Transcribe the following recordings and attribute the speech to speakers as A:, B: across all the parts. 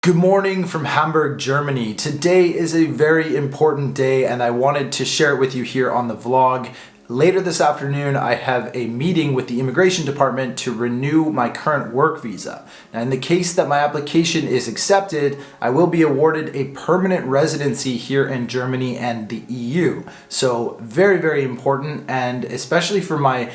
A: Good morning from Hamburg, Germany. Today is a very important day and I wanted to share it with you here on the vlog. Later this afternoon, I have a meeting with the immigration department to renew my current work visa. Now, in the case that my application is accepted, I will be awarded a permanent residency here in Germany and the EU. So very, very important, and especially for my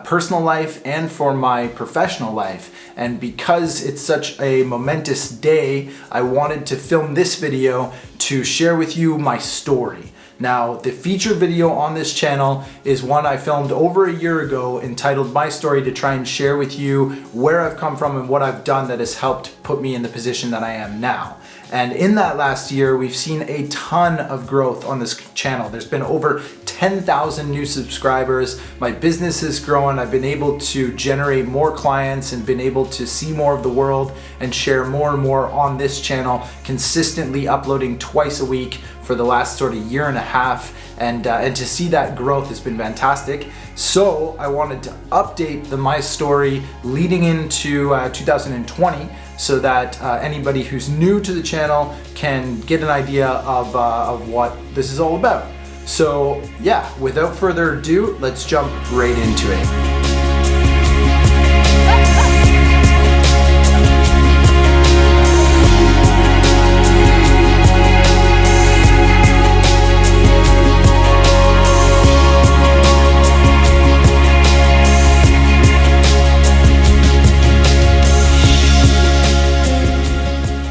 A: personal life and for my professional life. And because it's such a momentous day, I wanted to film this video to share with you my story. Now, the feature video on this channel is one I filmed over a year ago entitled My Story, to try and share with you where I've come from and what I've done that has helped put me in the position that I am now. And in that last year, we've seen a ton of growth on this channel. There's been over 10,000 new subscribers. My business has grown. I've been able to generate more clients and been able to see more of the world and share more and more on this channel, consistently uploading twice a week for the last sort of year and a half. And to see that growth has been fantastic. So I wanted to update the My Story leading into 2020 so that anybody who's new to the channel can get an idea of what this is all about. So yeah, without further ado, let's jump right into it.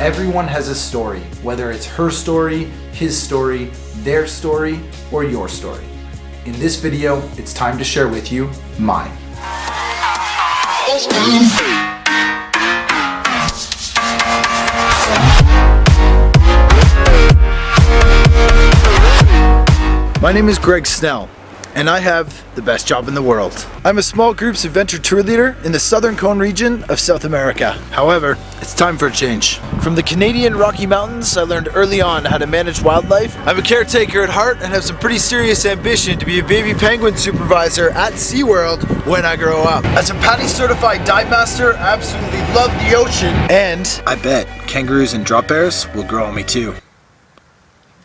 A: Everyone has a story, whether it's her story, his story, their story, or your story. In this video, it's time to share with you mine. My name is Snell, and I have the best job in the world. I'm a small group's adventure tour leader in the Southern Cone region of South America. However, it's time for a change. From the Canadian Rocky Mountains, I learned early on how to manage wildlife. I'm a caretaker at heart and have some pretty serious ambition to be a baby penguin supervisor at SeaWorld when I grow up. As a PADI certified dive master, I absolutely love the ocean. And I bet kangaroos and drop bears will grow on me too.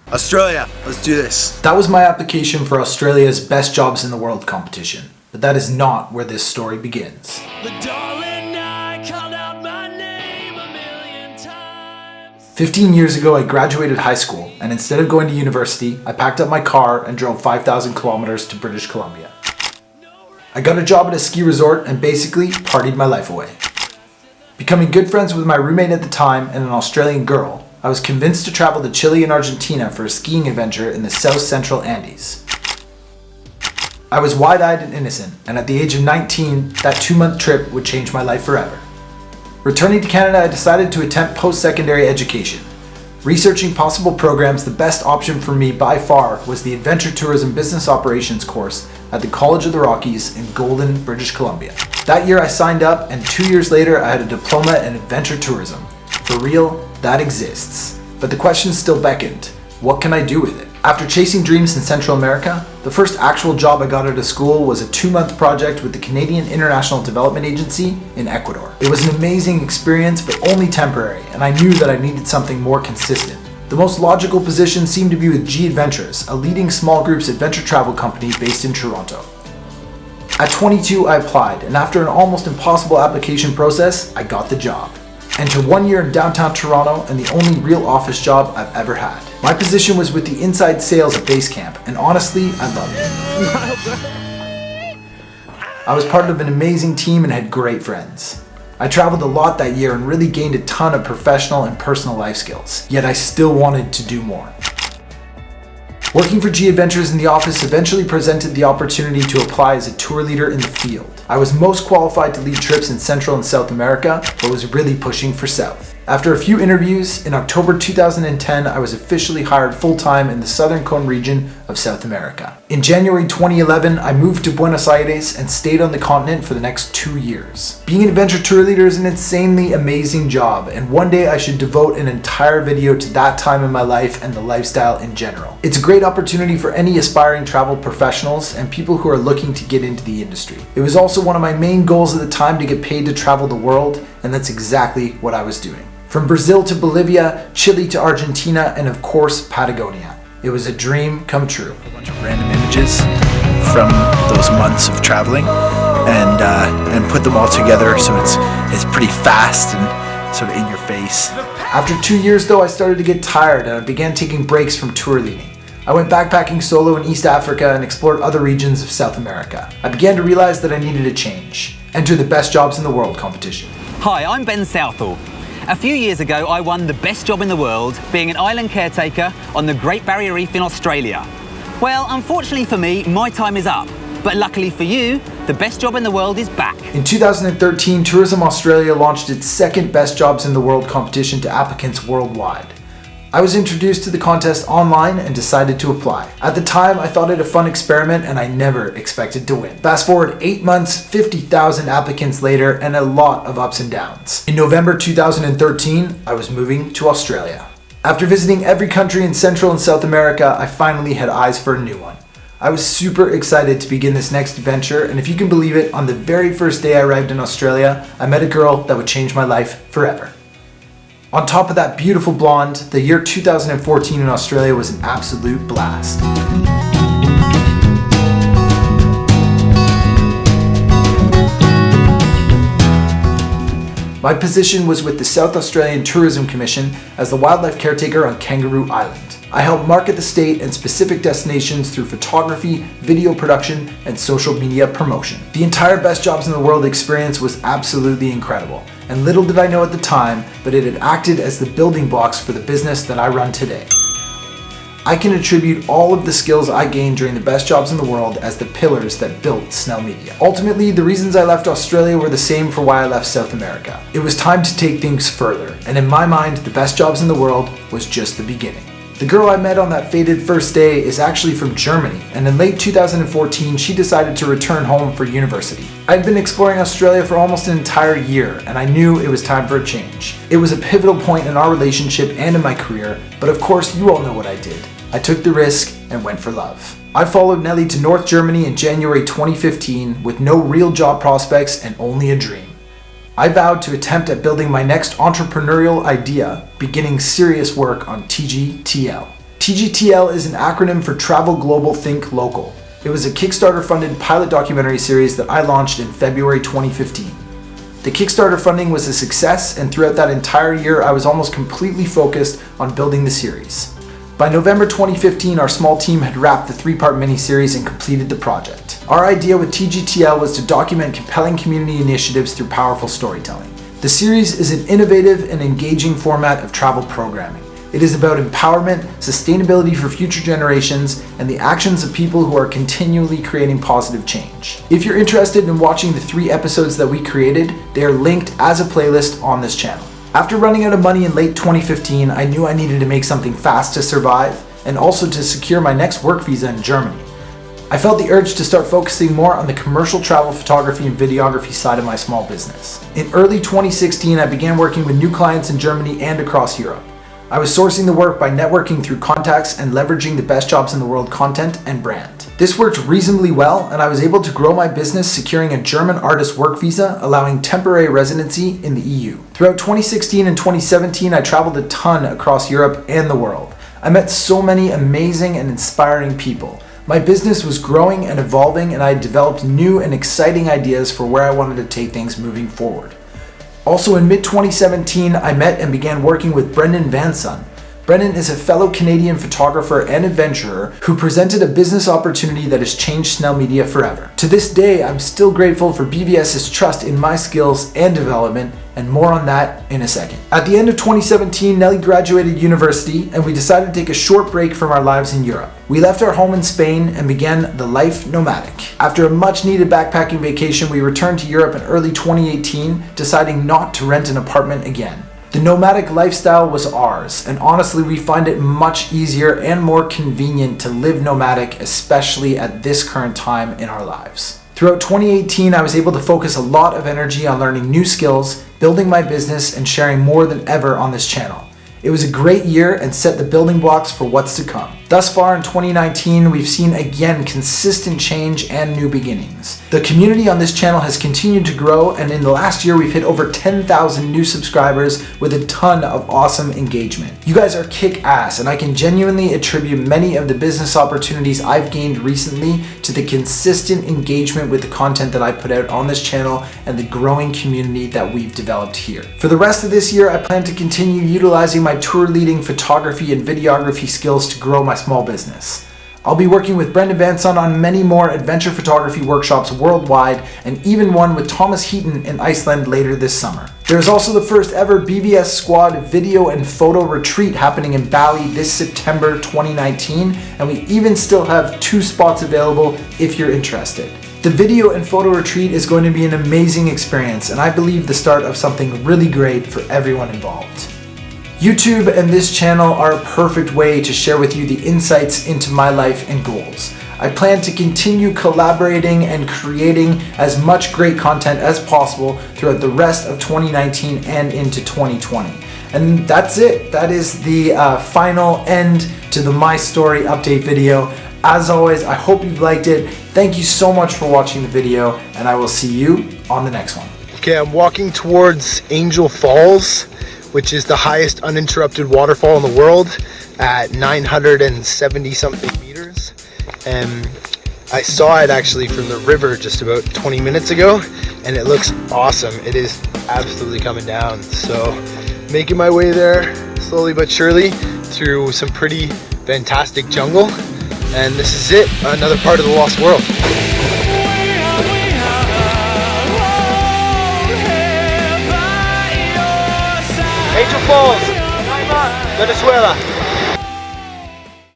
A: Australia, let's do this. That was my application for Australia's Best Jobs in the World competition. But that is not where this story begins.
B: But darling, I called out my name a million times.
A: 15 years ago, I graduated high school, and instead of going to university, I packed up my car and drove 5,000 kilometers to British Columbia. I got a job at a ski resort and basically partied my life away. Becoming good friends with my roommate at the time and an Australian girl, I was convinced to travel to Chile and Argentina for a skiing adventure in the South Central Andes. I was wide-eyed and innocent, and at the age of 19, that 2-month trip would change my life forever. Returning to Canada, I decided to attempt post-secondary education. Researching possible programs, the best option for me by far was the Adventure Tourism Business Operations course at the College of the Rockies in Golden, British Columbia. That year I signed up, and 2 years later I had a diploma in adventure tourism. For real, that exists. But the question still beckoned. What can I do with it? After chasing dreams in Central America, the first actual job I got out of school was a 2-month project with the Canadian International Development Agency in Ecuador. It was an amazing experience, but only temporary, and I knew that I needed something more consistent. The most logical position seemed to be with G Adventures, a leading small groups adventure travel company based in Toronto. At 22, I applied, and after an almost impossible application process, I got the job. Enter 1 year in downtown Toronto and the only real office job I've ever had. My position was with the inside sales at Basecamp, and honestly, I loved it. I was part of an amazing team and had great friends. I traveled a lot that year and really gained a ton of professional and personal life skills, yet I still wanted to do more. Working for G Adventures in the office eventually presented the opportunity to apply as a tour leader in the field. I was most qualified to lead trips in Central and South America, but was really pushing for South. After a few interviews, in October 2010, I was officially hired full-time in the Southern Cone region of South America. In January 2011, I moved to Buenos Aires and stayed on the continent for the next 2 years. Being an adventure tour leader is an insanely amazing job, and one day I should devote an entire video to that time in my life and the lifestyle in general. It's a great opportunity for any aspiring travel professionals and people who are looking to get into the industry. It was also one of my main goals at the time to get paid to travel the world, and that's exactly what I was doing. From Brazil to Bolivia, Chile to Argentina, and of course, Patagonia. It was a dream come true.
C: A bunch of random images from those months of traveling and put them all together so it's pretty fast and sort of in your face.
A: After 2 years though, I started to get tired and I began taking breaks from tour leading. I went backpacking solo in East Africa and explored other regions of South America. I began to realize that I needed a change. Enter the Best Jobs in the World competition.
D: Hi, I'm Ben Southall. A few years ago, I won the best job in the world, being an island caretaker on the Great Barrier Reef in Australia. Well, unfortunately for me, my time is up. But luckily for you, the best job in the world is back.
A: In 2013, Tourism Australia launched its second Best Jobs in the World competition to applicants worldwide. I was introduced to the contest online and decided to apply. At the time, I thought it a fun experiment and I never expected to win. Fast forward 8 months, 50,000 applicants later, and a lot of ups and downs. In November 2013, I was moving to Australia. After visiting every country in Central and South America, I finally had eyes for a new one. I was super excited to begin this next adventure, and if you can believe it, on the very first day I arrived in Australia, I met a girl that would change my life forever. On top of that beautiful blonde, the year 2014 in Australia was an absolute blast. My position was with the South Australian Tourism Commission as the wildlife caretaker on Kangaroo Island. I helped market the state and specific destinations through photography, video production, and social media promotion. The entire Best Jobs in the World experience was absolutely incredible, and little did I know at the time, but it had acted as the building blocks for the business that I run today. I can attribute all of the skills I gained during the Best Jobs in the World as the pillars that built Snell Media. Ultimately, the reasons I left Australia were the same for why I left South America. It was time to take things further, and in my mind, the Best Jobs in the World was just the beginning. The girl I met on that fated first day is actually from Germany, and in late 2014, she decided to return home for university. I'd been exploring Australia for almost an entire year, and I knew it was time for a change. It was a pivotal point in our relationship and in my career, but of course, you all know what I did. I took the risk and went for love. I followed Nelly to North Germany in January 2015 with no real job prospects and only a dream. I vowed to attempt at building my next entrepreneurial idea, beginning serious work on TGTL. TGTL is an acronym for Travel Global Think Local. It was a Kickstarter-funded pilot documentary series that I launched in February 2015. The Kickstarter funding was a success, and throughout that entire year, I was almost completely focused on building the series. By November 2015, our small team had wrapped the 3-part miniseries and completed the project. Our idea with TGTL was to document compelling community initiatives through powerful storytelling. The series is an innovative and engaging format of travel programming. It is about empowerment, sustainability for future generations, and the actions of people who are continually creating positive change. If you're interested in watching the 3 episodes that we created, they are linked as a playlist on this channel. After running out of money in late 2015, I knew I needed to make something fast to survive and also to secure my next work visa in Germany. I felt the urge to start focusing more on the commercial travel photography and videography side of my small business. In early 2016, I began working with new clients in Germany and across Europe. I was sourcing the work by networking through contacts and leveraging the Best Jobs in the World content and brand. This worked reasonably well, and I was able to grow my business securing a German artist work visa, allowing temporary residency in the EU. Throughout 2016 and 2017, I traveled a ton across Europe and the world. I met so many amazing and inspiring people. My business was growing and evolving, and I had developed new and exciting ideas for where I wanted to take things moving forward. Also in mid-2017, I met and began working with Brendan Vanson. Brendan is a fellow Canadian photographer and adventurer who presented a business opportunity that has changed Snell Media forever. To this day, I'm still grateful for BVS's trust in my skills and development, and more on that in a second. At the end of 2017, Nelly graduated university, and we decided to take a short break from our lives in Europe. We left our home in Spain and began the life nomadic. After a much needed backpacking vacation, we returned to Europe in early 2018, deciding not to rent an apartment again. The nomadic lifestyle was ours, and honestly, we find it much easier and more convenient to live nomadic, especially at this current time in our lives. Throughout 2018, I was able to focus a lot of energy on learning new skills, building my business, and sharing more than ever on this channel. It was a great year and set the building blocks for what's to come. Thus far in 2019, we've seen again consistent change and new beginnings. The community on this channel has continued to grow, and in the last year we've hit over 10,000 new subscribers with a ton of awesome engagement. You guys are kick-ass, and I can genuinely attribute many of the business opportunities I've gained recently to the consistent engagement with the content that I put out on this channel and the growing community that we've developed here. For the rest of this year, I plan to continue utilizing my tour leading photography and videography skills to grow my small business. I'll be working with Brendan Vanson on many more adventure photography workshops worldwide, and even one with Thomas Heaton in Iceland later this summer. There is also the first ever BVS Squad video and photo retreat happening in Bali this September 2019, and we even still have 2 spots available if you're interested. The video and photo retreat is going to be an amazing experience, and I believe the start of something really great for everyone involved. YouTube and this channel are a perfect way to share with you the insights into my life and goals. I plan to continue collaborating and creating as much great content as possible throughout the rest of 2019 and into 2020. And that's it. That is the final end to the My Story update video. As always, I hope you've liked it. Thank you so much for watching the video, and I will see you on the next one.
C: Okay, I'm walking towards Angel Falls, which is the highest uninterrupted waterfall in the world at 970 something meters. And I saw it actually from the river just about 20 minutes ago, and it looks awesome. It is absolutely coming down. So making my way there slowly but surely through some pretty fantastic jungle. And this is it, another part of the Lost World. Angel Falls, Venezuela.